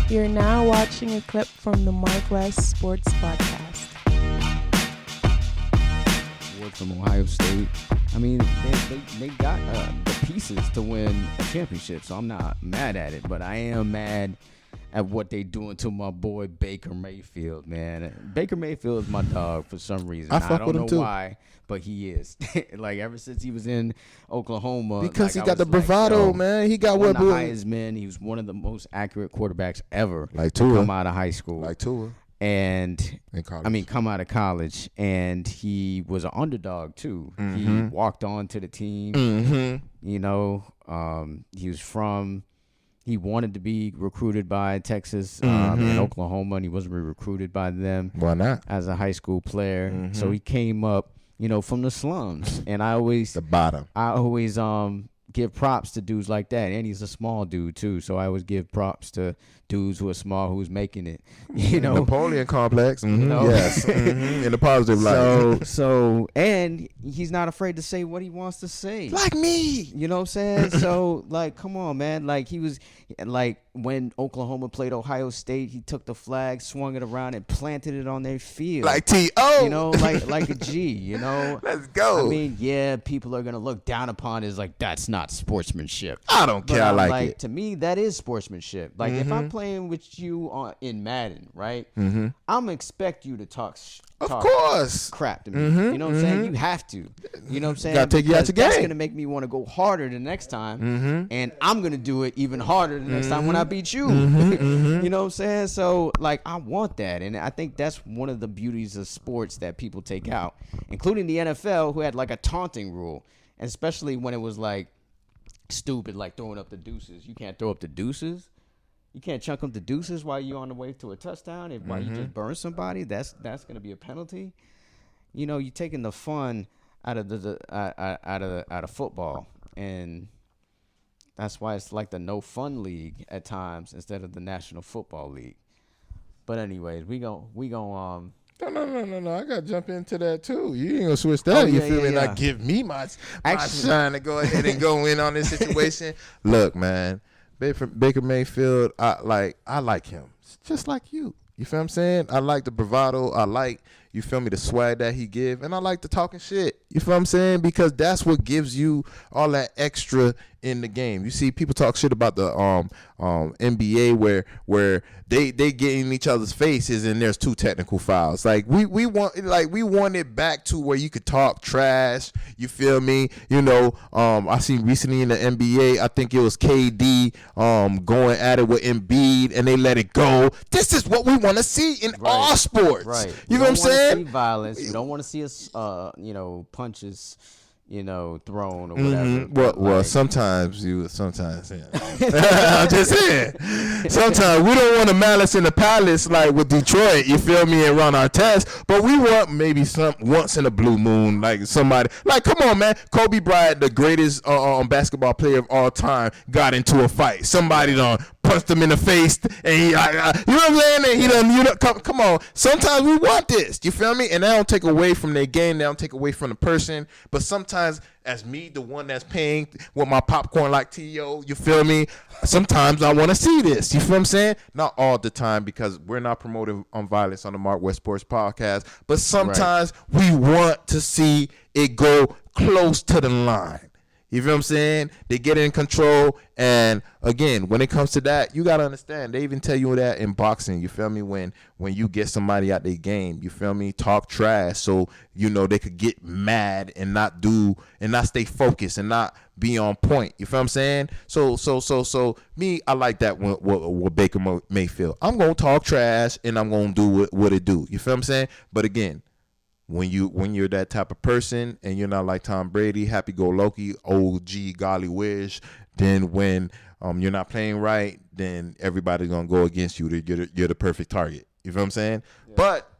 You're now watching a clip from the MarcWes Sport Podcast. From Ohio State. I mean, they got the pieces to win a championship, so I'm not mad at it, but I am mad at what they doing to my boy Baker Mayfield, man. Baker Mayfield is my dog for some reason. I don't know why, but he is. Like, ever since he was in Oklahoma. Because he got the bravado, man. He got one of the highest men. He was one of the most accurate quarterbacks ever to come out of high school. Like Tua. And come out of college, and he was an underdog too. He walked on to the team. You know, he wanted to be recruited by Texas and Oklahoma, and he wasn't recruited by them. Why not? As a high school player, so he came up, you know, from the slums, and I always give props to dudes like that, and he's a small dude too, so I always give props to dudes who are small who's making it, you know. Napoleon complex, you know? Yes, in a positive light. So and he's not afraid to say what he wants to say, like me, you know what I'm saying? So, like, come on, man. Like, he was like, when Oklahoma played Ohio State, he took the flag, swung it around, and planted it on their field, like T.O., you know, like a G, you know. Let's go. I mean, yeah, people are gonna look down upon it as like, that's not sportsmanship. I don't care. I like it. To me, that is sportsmanship. Like, if I'm playing with you in Madden, right? I'm gonna expect you to talk of course crap to me. You know what I'm saying? You have to. You know what I'm saying? Gotta take you out the game. That's gonna make me want to go harder the next time, and I'm gonna do it even harder the next time when I beat you. You know what I'm saying? So, like, I want that, and I think that's one of the beauties of sports that people take out, including the NFL, who had like a taunting rule, and especially when it was like stupid, like throwing up the deuces. You can't throw up the deuces. You can't chunk up the deuces while you're on the way to a touchdown. And while you just burn somebody, that's going to be a penalty. You know, you're taking the fun out of out of football, and that's why it's like the no fun league at times instead of the National Football League. But anyways, we go. No. I got to jump into that too. You ain't gonna switch that. You feel me? Yeah. Not give me my shine to go ahead and go in on this situation. Look, man. Baker Mayfield, I like him. It's just like you. You feel what I'm saying? I like the bravado. I like, you feel me, the swag that he give. And I like the talking shit. You feel what I'm saying? Because that's what gives you all that extra in the game. You see people talk shit about the NBA where they get in each other's faces and there's 2 technical fouls. Like we want it back to where you could talk trash. You feel me? You know, I seen recently in the NBA, I think it was KD going at it with Embiid and they let it go. This is what we want to see in all sports. Right. You know what I'm saying? See violence. You don't want to see us punches, you know, thrown or whatever. Well, sometimes. Yeah. I'm just saying. Sometimes we don't want a malice in the palace like with Detroit, you feel me, and run our test, but we want maybe once in a blue moon, like somebody, like, come on, man. Kobe Bryant, the greatest basketball player of all time, got into a fight. Somebody done punched him in the face, and he, you know what I'm saying? And he done, come on. Sometimes we want this, you feel me? And that don't take away from their game, they don't take away from the person, but sometimes as me, the one that's paying with my popcorn like T.O., you feel me? Sometimes I want to see this, you feel what I'm saying? Not all the time, because we're not promoting violence on the MarcWes Sports Podcast, but sometimes we want to see it go close to the line. You feel what I'm saying? They get in control, and again, when it comes to that, you got to understand, they even tell you that in boxing, you feel me, when you get somebody out their game, you feel me, talk trash, so, you know, they could get mad and not stay focused and not be on point, you feel what I'm saying? So me, I like that with Baker Mayfield. I'm going to talk trash, and I'm going to do what it do, you feel what I'm saying? But again, when you're that type of person and you're not like Tom Brady, happy-go-lucky, OG, golly wish, then when you're not playing right, then everybody's going to go against you. You're the perfect target. You feel what I'm saying? Yeah. But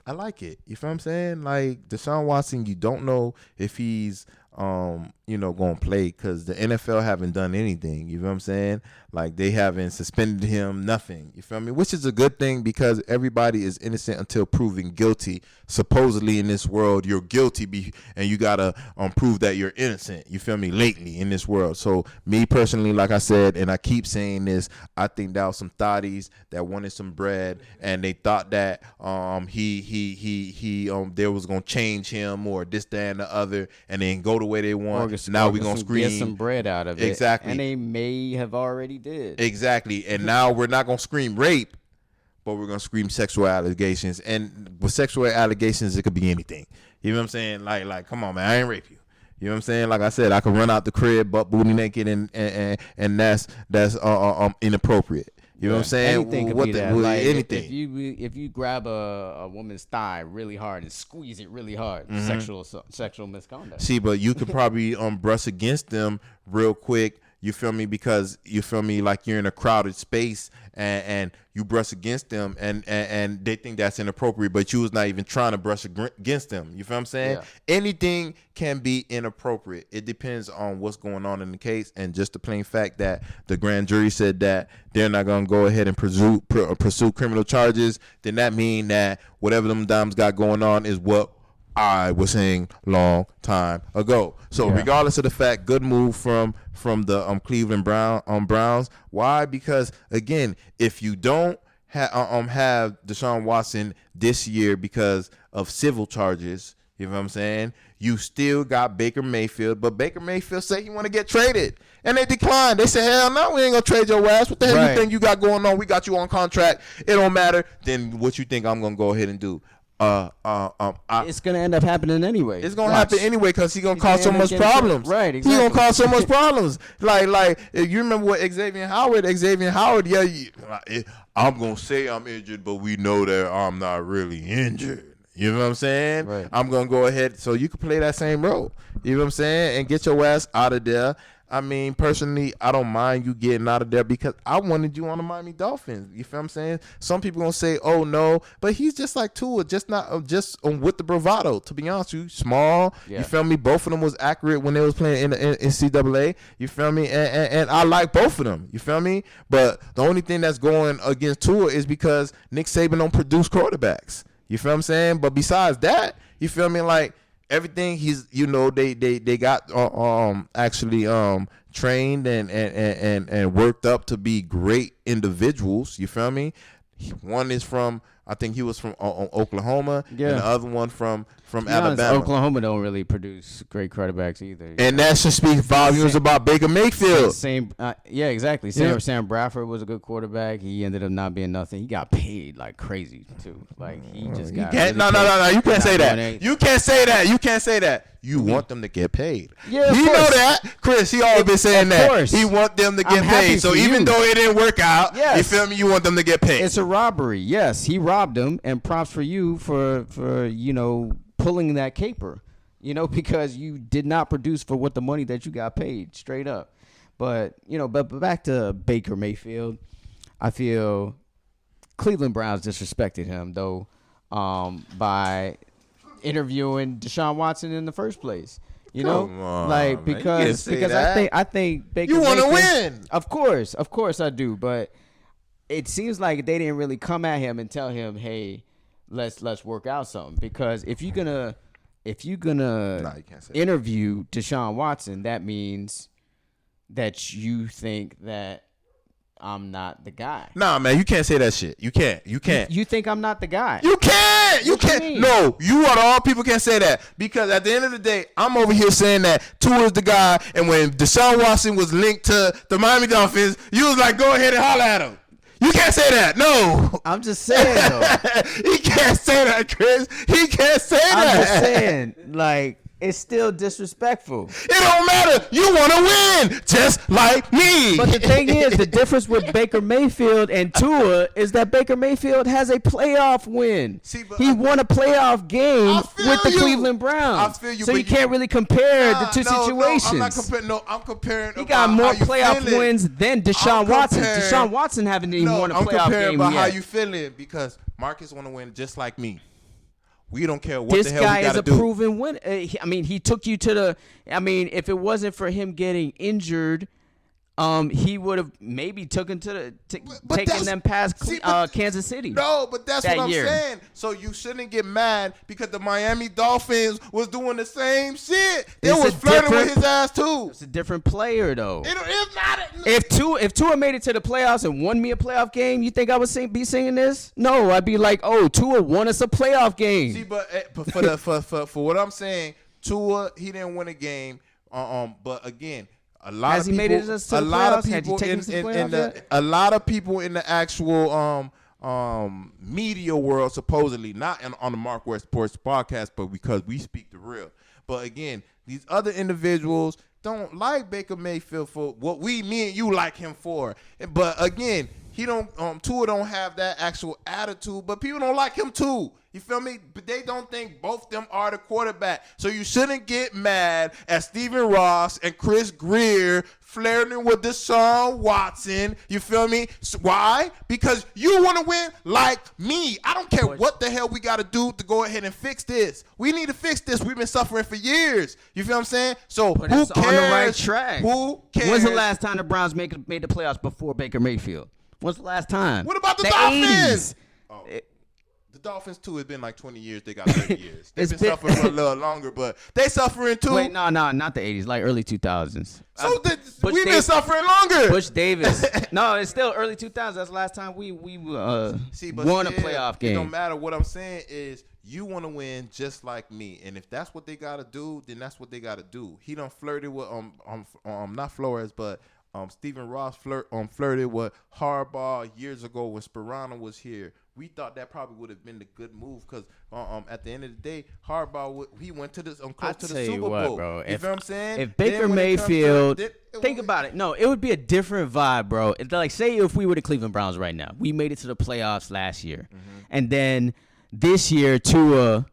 I like it. You feel what I'm saying? Like Deshaun Watson, you don't know if he's going to play because the NFL haven't done anything. You know what I'm saying? Like, they haven't suspended him, nothing. You feel me? Which is a good thing because everybody is innocent until proven guilty. Supposedly in this world, you're guilty and you got to prove that you're innocent. You feel me? Lately in this world. So me personally, like I said, and I keep saying this, I think that was some thotties that wanted some bread and they thought that they was going to change him or this, that, and the other and then go the way they want. Now we're going to scream. Get some bread out of it. Exactly. And they may have already did. Exactly. And now we're not going to scream rape, but we're going to scream sexual allegations. And with sexual allegations, it could be anything. You know what I'm saying? Like, come on, man, I ain't rape you. You know what I'm saying? Like I said, I could run out the crib, butt booty naked, and that's inappropriate. You know what I'm saying? Anything could be that. Like, anything. If you grab a woman's thigh really hard and squeeze it really hard, sexual misconduct. See, but you could probably brush against them real quick. You feel me? Because you feel me, like you're in a crowded space and you brush against them and they think that's inappropriate, but you was not even trying to brush against them. You feel what I'm saying? Yeah. Anything can be inappropriate. It depends on what's going on in the case, and just the plain fact that the grand jury said that they're not going to go ahead and pursue criminal charges, then that mean that whatever them dimes got going on is what I was saying long time ago. So regardless of the fact, good move from the Cleveland Browns. Why? Because again, if you don't have Deshaun Watson this year because of civil charges, you know what I'm saying? You still got Baker Mayfield, but Baker Mayfield said he want to get traded, and they declined. They said, "Hell no, we ain't gonna trade your ass. What the hell you think you got going on? We got you on contract. It don't matter." Then what you think I'm gonna go ahead and do? It's gonna end up happening anyway. It's gonna happen anyway because he's gonna cause so much problems. Right, exactly. He's gonna cause so much problems. Like if you remember what Xavier Howard, I'm gonna say I'm injured, but we know that I'm not really injured. You know what I'm saying? Right. I'm gonna go ahead, so you can play that same role. You know what I'm saying? And get your ass out of there. I mean, personally, I don't mind you getting out of there because I wanted you on the Miami Dolphins. You feel what I'm saying? Some people gonna say, "Oh no," but he's just like Tua, just with the bravado. To be honest with you, small. Yeah. You feel me? Both of them was accurate when they was playing in the NCAA. You feel me? And I like both of them. You feel me? But the only thing that's going against Tua is because Nick Saban don't produce quarterbacks. You feel what I'm saying? But besides that, you feel me? Like, everything they got actually trained and worked up to be great individuals. You feel me? One is from, I think he was from Oklahoma, and the other one from Alabama. Honest, Oklahoma don't really produce great quarterbacks either. And that should speak volumes about Baker Mayfield. Exactly. Sam Bradford was a good quarterback. He ended up not being nothing. He got paid like crazy too. Like he just got. No. You can't say that. You can't say that. You want them to get paid. Yeah, you know that, Chris. He always been saying that. He want them to get paid. So even though it didn't work out, you feel me? You want them to get paid. It's a robbery. Yes, he robbed them, and props for you for pulling that caper. Because you did not produce for what the money that you got paid, straight up. But back to Baker Mayfield, I feel Cleveland Browns disrespected him though, by interviewing Deshaun Watson in the first place. Come on, because I think Baker you want to win. Of course I do, but it seems like they didn't really come at him and tell him, "Hey, let's work out something." Because if you're gonna interview Deshaun Watson, that means that you think that I'm not the guy. Nah, man, you can't say that shit. You can't. You think I'm not the guy? You can't. You can't. No, you are all people can't say that, because at the end of the day, I'm over here saying that Tua is the guy, and when Deshaun Watson was linked to the Miami Dolphins, you was like, go ahead and holler at him. You can't say that. No. I'm just saying, though. He can't say that, Chris. He can't say that. I'm just saying, like, it's still disrespectful. It don't matter. You want to win, just like me. But the thing is, the difference with Baker Mayfield and Tua is that Baker Mayfield has a playoff win. He won a playoff game with the Cleveland Browns. I feel you, so you can't really compare the two situations. I'm not comparing. I'm comparing. He got more playoff wins than Deshaun Watson. Deshaun Watson haven't even won a playoff game yet. I'm comparing about how you feeling, because Marcus want to win just like me. We don't care what this the hell we guy got is to a do. proven winner. He took you to the. If it wasn't for him getting injured, he would have maybe taken them past Kansas City. No, but that's that what I'm year. saying. So you shouldn't get mad because the Miami Dolphins was doing the same shit. They was flirting with his ass too. It's a different player though. It's not. If Tua made it to the playoffs and won me a playoff game, you think I would be singing this? No, I'd be like, oh, Tua won us a playoff game. See, but for what I'm saying, Tua, he didn't win a game. But again, a lot Has of he people, made it to the playoffs? Had you taken us to the playoffs a lot of people in the actual media world, supposedly not on the MarcWes Sports Podcast, but because we speak the real. But again, these other individuals don't like Baker Mayfield for what me and you like him for. But again, Tua don't have that actual attitude, but people don't like him too. You feel me? But they don't think both them are the quarterback. So you shouldn't get mad at Stephen Ross and Chris Greer flirting with Deshaun Watson. You feel me? So why? Because you want to win like me. I don't care what the hell we got to do to go ahead and fix this. We need to fix this. We've been suffering for years. You feel what I'm saying? So But who it's cares? on the right track. Who cares? When's the last time the Browns made the playoffs before Baker Mayfield? When's the last time? What about the Dolphins? 80s. Oh. The Dolphins, too, it's been like 20 years. They got 30 years. They've It's been been- suffering for a little longer, but they suffering, too. Wait, no, not the 80s, like early 2000s. So Butch we've been Davis- suffering longer. Butch Davis. No, it's still early 2000s. That's the last time we But won a still, playoff It game. don't matter. What I'm saying is you want to win just like me. And if that's what they got to do, then that's what they got to do. He done flirted with, not Flores, but Stephen Ross flirted with Harbaugh years ago when Sperano was here. We thought that probably would have been the good move because at the end of the day, Harbaugh he went to this close to the Super Bowl. Bro. You feel what I'm saying? If Baker Then when it comes to- Mayfield, think about it. No, it would be a different vibe, bro. It's like, say if we were the Cleveland Browns right now, we made it to the playoffs last year, and then this year Tua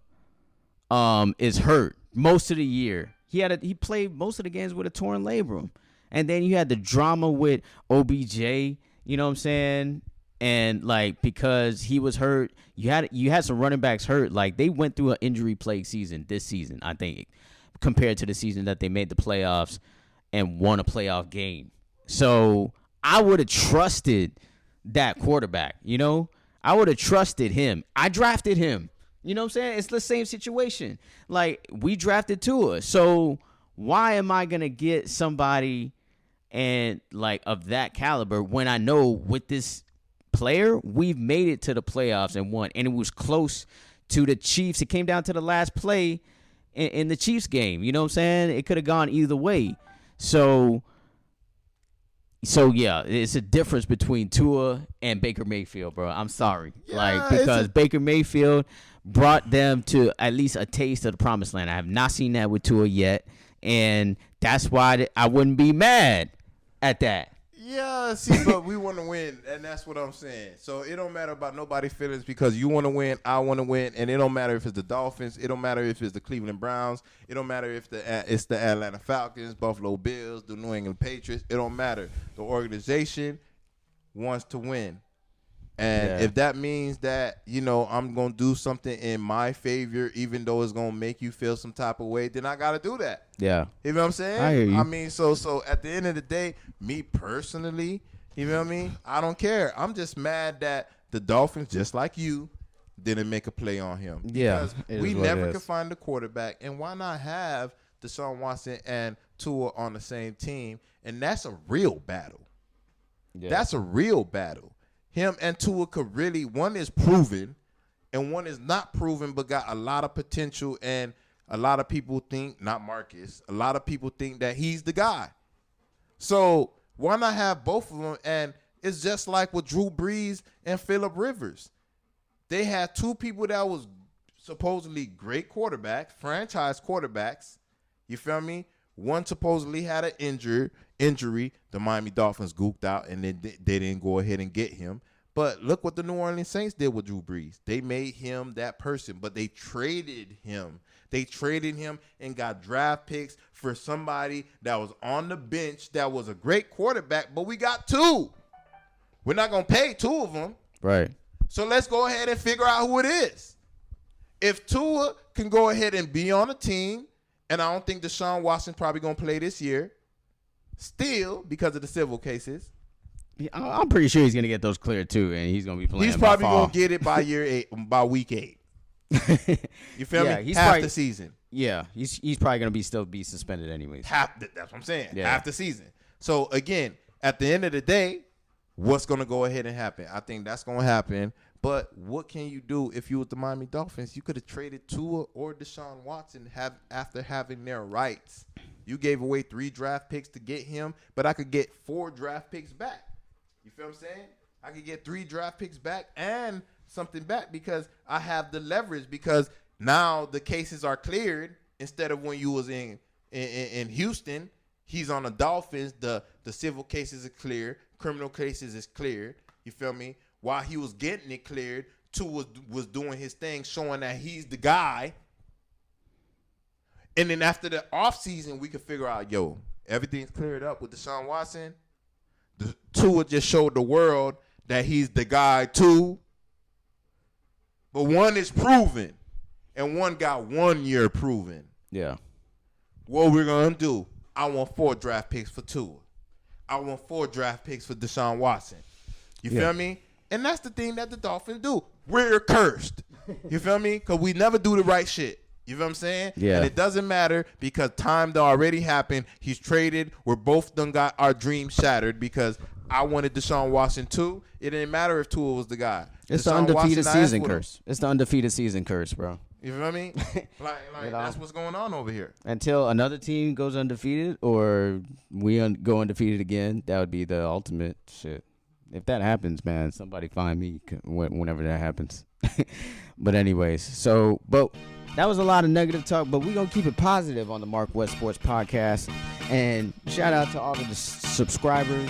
is hurt most of the year. He played most of the games with a torn labrum, and then you had the drama with OBJ. You know what I'm saying? And like because he was hurt, you had some running backs hurt. Like they went through an injury-plagued season this season, I think, compared to the season that they made the playoffs and won a playoff game. So I would have trusted that quarterback. You know, I would have trusted him. I drafted him. You know what I'm saying? It's the same situation. Like we drafted Tua. So why am I gonna get somebody and like of that caliber when I know with this player, we've made it to the playoffs and won, and it was close to the Chiefs. It came down to the last play in the Chiefs game. You know what I'm saying? It could have gone either way. So yeah, it's a difference between Tua and Baker Mayfield, bro. I'm sorry, because Baker Mayfield brought them to at least a taste of the promised land. I have not seen that with Tua yet, and that's why I wouldn't be mad at that. Yeah, see, but we want to win, and that's what I'm saying. So it don't matter about nobody's feelings because you want to win, I want to win, and it don't matter if it's the Dolphins, it don't matter if it's the Cleveland Browns, it don't matter if it's the Atlanta Falcons, Buffalo Bills, the New England Patriots. It don't matter. The organization wants to win, and if that means that I'm gonna do something in my favor, even though it's gonna make you feel some type of way, then I gotta do that. Yeah. You know what I'm saying? I hear you. I mean, so at the end of the day, me personally, you know what I mean? I don't care. I'm just mad that the Dolphins, just like you, didn't make a play on him. Yeah, Because we never could find the quarterback. And why not have Deshaun Watson and Tua on the same team? And that's a real battle. Yeah. That's a real battle. Him and Tua could really, one is proven and one is not proven but got a lot of potential, and a lot of people think, not Marcus, a lot of people think that he's the guy. So why not have both of them? And it's just like with Drew Brees and Phillip Rivers. They had two people that was supposedly great quarterbacks, franchise quarterbacks. You feel me? One supposedly had an injury. The Miami Dolphins goofed out, and then they didn't go ahead and get him. But look what the New Orleans Saints did with Drew Brees. They made him that person, but they traded him. They traded him and got draft picks for somebody that was on the bench that was a great quarterback, but we got two. We're not going to pay two of them. Right. So let's go ahead and figure out who it is. If Tua can go ahead and be on a team, and I don't think Deshaun Watson probably going to play this year, still because of the civil cases. I'm pretty sure he's going to get those cleared too, and he's going to be playing. He's probably going to get it by by week 8. You feel me? He's half probably, the season. Yeah, he's probably going to still be suspended anyways. That's what I'm saying. Yeah. Half the season. So, again, at the end of the day, what's going to go ahead and happen? I think that's going to happen. But what can you do if you were the Miami Dolphins? You could have traded Tua or Deshaun Watson after having their rights. You gave away 3 draft picks to get him, but I could get 4 draft picks back. You feel what I'm saying? I could get 3 draft picks back and something back because I have the leverage because now the cases are cleared instead of when you was in Houston. He's on the Dolphins. The civil cases are clear. Criminal cases is cleared. You feel me? While he was getting it cleared, Tua was doing his thing, showing that he's the guy. And then after the offseason, we could figure out, everything's cleared up with Deshaun Watson. Tua just showed the world that he's the guy too. But one is proven, and one got 1 year proven. Yeah. What we're going to do, I want 4 draft picks for Tua. I want 4 draft picks for Deshaun Watson. You feel me? And that's the thing that the Dolphins do. We're cursed. You feel me? Because we never do the right shit. You feel what I'm saying? Yeah. And it doesn't matter because time done already happened. He's traded. We're both done got our dreams shattered because I wanted Deshaun Watson too. It didn't matter if Tua was the guy. It's Deshaun the undefeated Watson, season curse. It's the undefeated season curse, bro. You feel what I mean? Like You know? that's what's going on over here. Until another team goes undefeated or we go undefeated again, that would be the ultimate shit. If that happens, man, somebody find me whenever that happens. But anyways, but that was a lot of negative talk, but we're going to keep it positive on the MarcWes Sports Podcast. And shout out to all of the subscribers